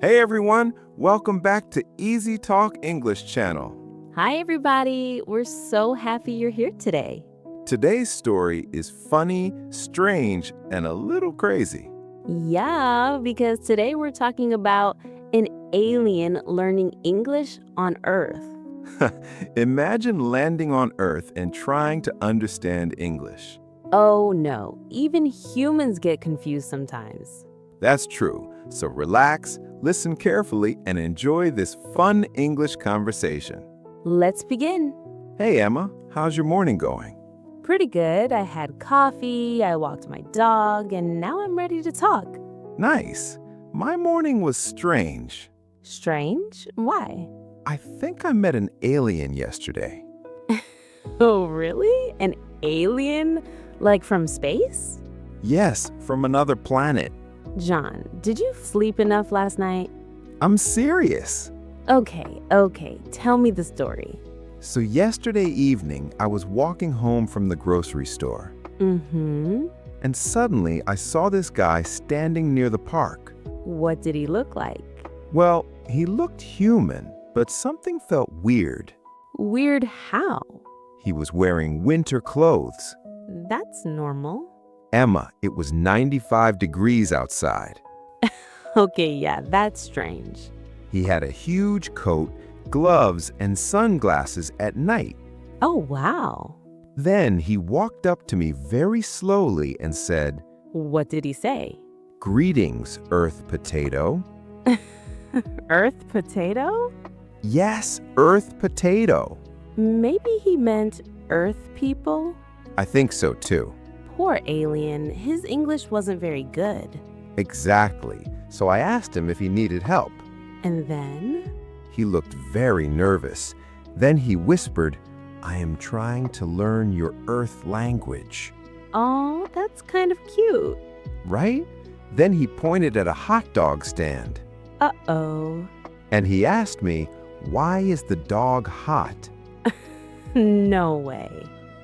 Hey everyone, welcome back to Easy Talk English channel. Hi, everybody. We're so happy you're here today. Today's story is funny, strange, and a little crazy. Yeah, because today we're talking about an alien learning English on Earth. Imagine landing on Earth and trying to understand English. Oh no, even humans get confused sometimes. That's true, so relax, listen carefully, and enjoy this fun English conversation. Let's begin. Hey Emma, how's your morning going? Pretty good. I had coffee, I walked my dog, and now I'm ready to talk. Nice. My morning was strange. Strange? Why? I think I met an alien yesterday. Oh, really? An alien? Like from space? Yes, from another planet. John, did you sleep enough last night? I'm serious. Okay. Tell me the story. So yesterday evening, I was walking home from the grocery store, Mm-hmm. and suddenly I saw this guy standing near the park. What did he look like? Well, he looked human, but something felt weird. Weird how? He was wearing winter clothes. That's normal. Emma, it was 95 degrees outside. Okay, yeah, that's strange. He had a huge coat, gloves, and sunglasses at night. Oh, wow. Then he walked up to me very slowly and said, What did he say? "Greetings, Earth Potato." Earth potato? Yes, Earth Potato. Maybe he meant Earth people? I think so too. Poor alien, his English wasn't very good. Exactly. So I asked him if he needed help. And then? He looked very nervous. Then he whispered, "I am trying to learn your Earth language." Oh, that's kind of cute. Right? Then he pointed at a hot dog stand. Uh-oh. And he asked me, "Why is the dog hot?" No way.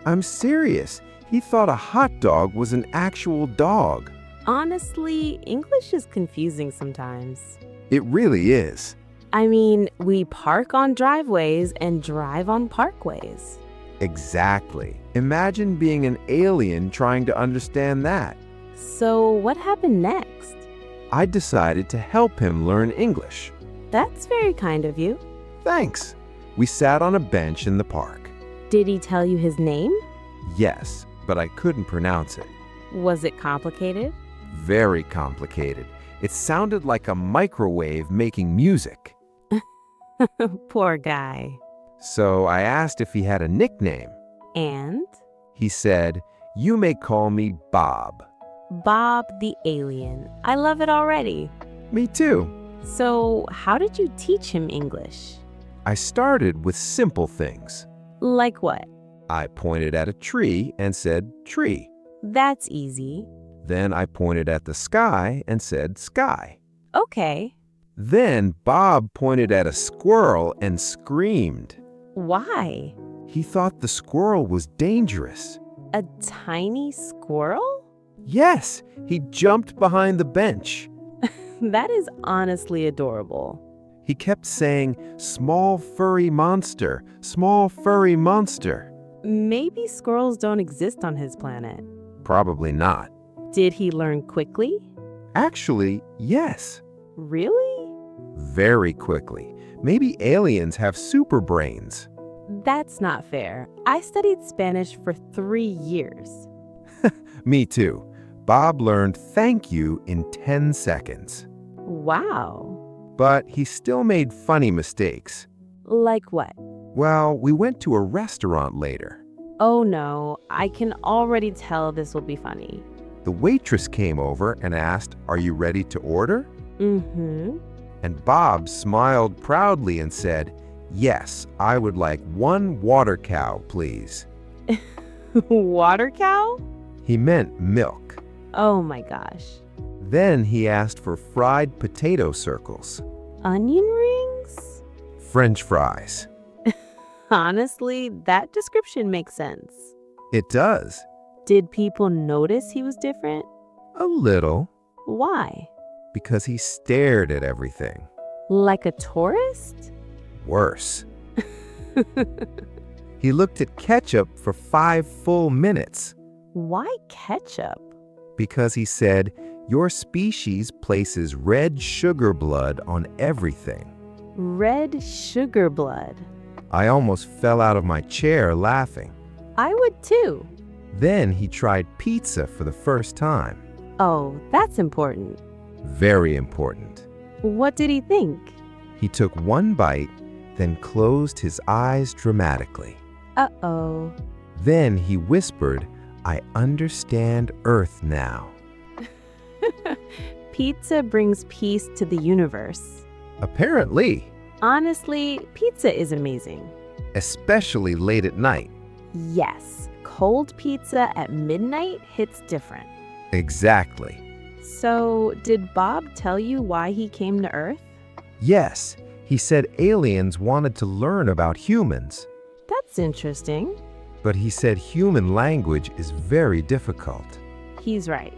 I'm serious. He thought a hot dog was an actual dog. Honestly, English is confusing sometimes. It really is. I mean, we park on driveways and drive on parkways. Exactly. Imagine being an alien trying to understand that. So what happened next? I decided to help him learn English. That's very kind of you. Thanks. We sat on a bench in the park. Did he tell you his name? Yes, but I couldn't pronounce it. Was it complicated? Very complicated. It sounded like a microwave making music. Poor guy. So I asked if he had a nickname. And? He said, "You may call me Bob." Bob the alien. I love it already. Me too. So how did you teach him English? I started with simple things. Like what? I pointed at a tree and said, "Tree." That's easy. Then I pointed at the sky and said, "Sky." Okay. Then Bob pointed at a squirrel and screamed. Why? He thought the squirrel was dangerous. A tiny squirrel? Yes, he jumped behind the bench. That is honestly adorable. He kept saying, "Small furry monster, small furry monster." Maybe squirrels don't exist on his planet. Probably not. Did he learn quickly? Actually, yes. Really? Very quickly. Maybe aliens have super brains. That's not fair. I studied Spanish for 3 years. Me too. Bob learned "thank you" in 10 seconds. Wow. But he still made funny mistakes. Like what? Well, we went to a restaurant later. Oh no, I can already tell this will be funny. The waitress came over and asked, "Are you ready to order?" Mm-hmm. And Bob smiled proudly and said, "Yes, I would like 1 water cow, please." Water cow? He meant milk. Oh my gosh. Then he asked for fried potato circles. Onion rings? French fries. Honestly, that description makes sense. It does. Did people notice he was different? A little. Why? Because he stared at everything. Like a tourist? Worse. He looked at ketchup for 5 full minutes Why ketchup? because he said, your species places red sugar blood on everything. Red sugar blood. I almost fell out of my chair laughing. I would too. Then he tried pizza for the first time. Oh, that's important. Very important. What did he think? He took one bite, then closed his eyes dramatically. Uh-oh. Then he whispered, I understand Earth now. Pizza brings peace to the universe. Apparently, Honestly, pizza is amazing. especially late at night. Yes, cold pizza at midnight hits different. Exactly. So, did Bob tell you why he came to Earth? Yes, he said aliens wanted to learn about humans, That's interesting. but he said human language is very difficult. He's right.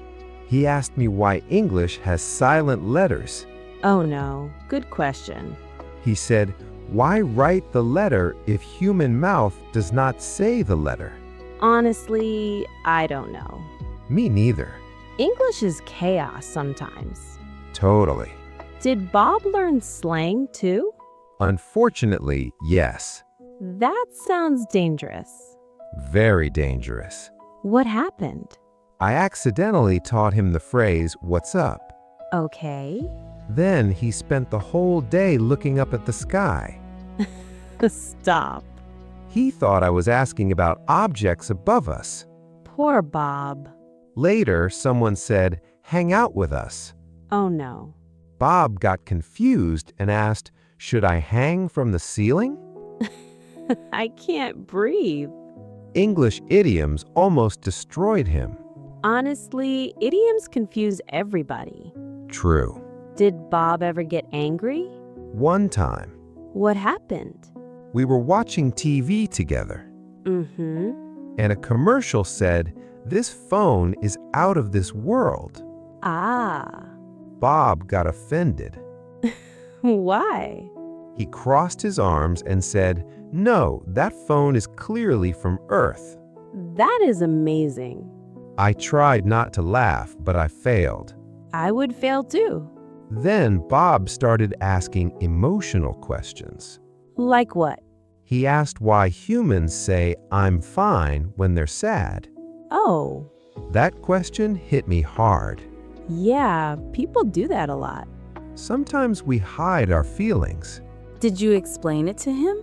He asked me why English has silent letters. Oh no, good question. He said, why write the letter if human mouth does not say the letter? Honestly, I don't know. Me neither. English is chaos sometimes. Totally. Did Bob learn slang too? Unfortunately, yes. That sounds dangerous. Very dangerous. What happened? I accidentally taught him the phrase, what's up? Okay. Then he spent the whole day looking up at the sky. Stop. He thought I was asking about objects above us. Poor Bob. Later, someone said, hang out with us. Oh no. Bob got confused and asked, should I hang from the ceiling? I can't breathe. English idioms almost destroyed him. Honestly, idioms confuse everybody. True. Did Bob ever get angry? One time, What happened? we were watching TV together, Mm-hmm. and a commercial said, this phone is out of this world. Ah. Bob got offended. Why? He crossed his arms and said, no, that phone is clearly from Earth. That is amazing. I tried not to laugh, but I failed. I would fail too. Then Bob started asking emotional questions. Like what? He asked why humans say, I'm fine, when they're sad. Oh, That question hit me hard. yeah, people do that a lot. Sometimes we hide our feelings. Did you explain it to him?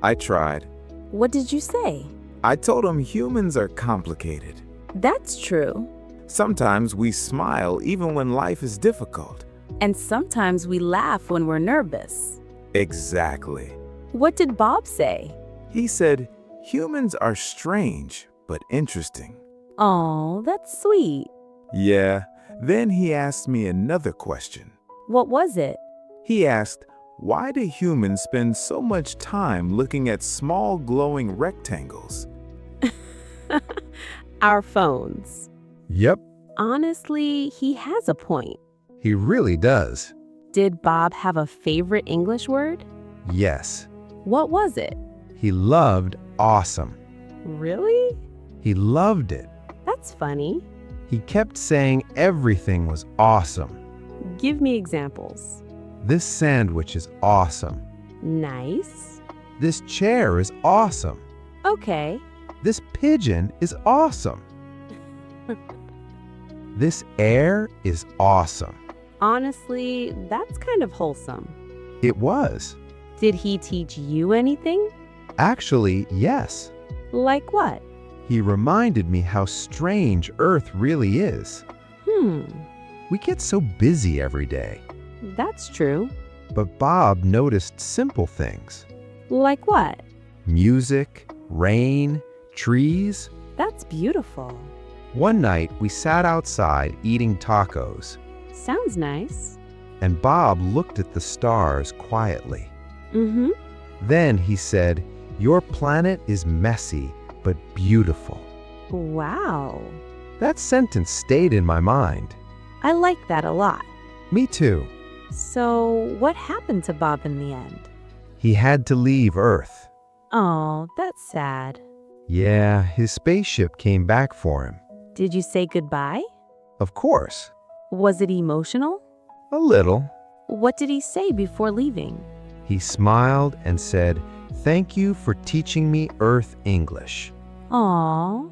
I tried. What did you say? I told him humans are complicated. That's true. Sometimes we smile even when life is difficult. And sometimes we laugh when we're nervous. Exactly. What did Bob say? He said, humans are strange, but interesting. Oh, that's sweet. Yeah. Then he asked me another question. What was it? He asked, why do humans spend so much time looking at small glowing rectangles? Our phones. Yep, Honestly, he has a point. he really does. Did Bob have a favorite English word? Yes, What was it? he loved awesome. Really? He loved it. That's funny. He kept saying everything was awesome. Give me examples. This sandwich is awesome. Nice. This chair is awesome. Okay. This pigeon is awesome. This air is awesome. Honestly, that's kind of wholesome. It was. Did he teach you anything? Actually, yes. Like what? He reminded me how strange Earth really is. We get so busy every day. That's true. But Bob noticed simple things. Like what? Music, rain, trees. That's beautiful. One night, we sat outside eating tacos, Sounds nice. and Bob looked at the stars quietly. Mm-hmm. Then he said, your planet is messy, but beautiful. Wow. That sentence stayed in my mind. I like that a lot. Me too. So, what happened to Bob in the end? He had to leave Earth. Oh, that's sad. Yeah, his spaceship came back for him. Did you say goodbye? Of course. Was it emotional? A little. What did he say before leaving? He smiled and said, "Thank you for teaching me Earth English." Aw.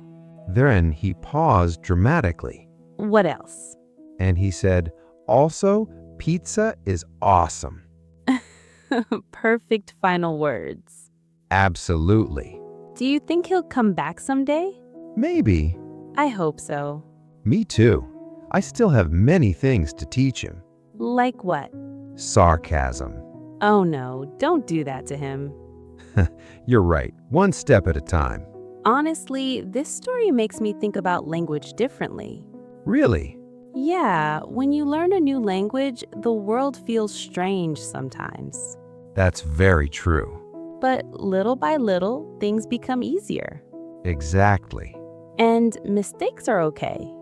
Then he paused dramatically, What else? and he said, "Also, pizza is awesome." Perfect final words. Absolutely. Do you think he'll come back someday? Maybe. I hope so. Me too. I still have many things to teach him. Like what? Sarcasm. Oh no, don't do that to him. You're right. One step at a time. Honestly, this story makes me think about language differently. Really? Yeah, when you learn a new language, the world feels strange sometimes. That's very true. But little by little, things become easier. Exactly. And mistakes are okay.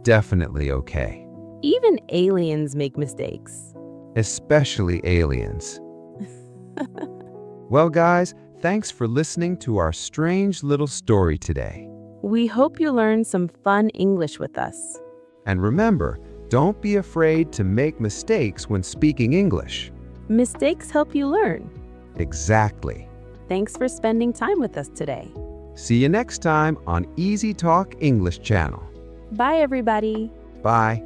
Definitely okay. Even aliens make mistakes. Especially aliens. Well, guys, thanks for listening to our strange little story today. We hope you learn some fun English with us. And remember, don't be afraid to make mistakes when speaking English. Mistakes help you learn. Exactly. Thanks for spending time with us today. See you next time on Easy Talk English Channel. Bye, everybody. Bye.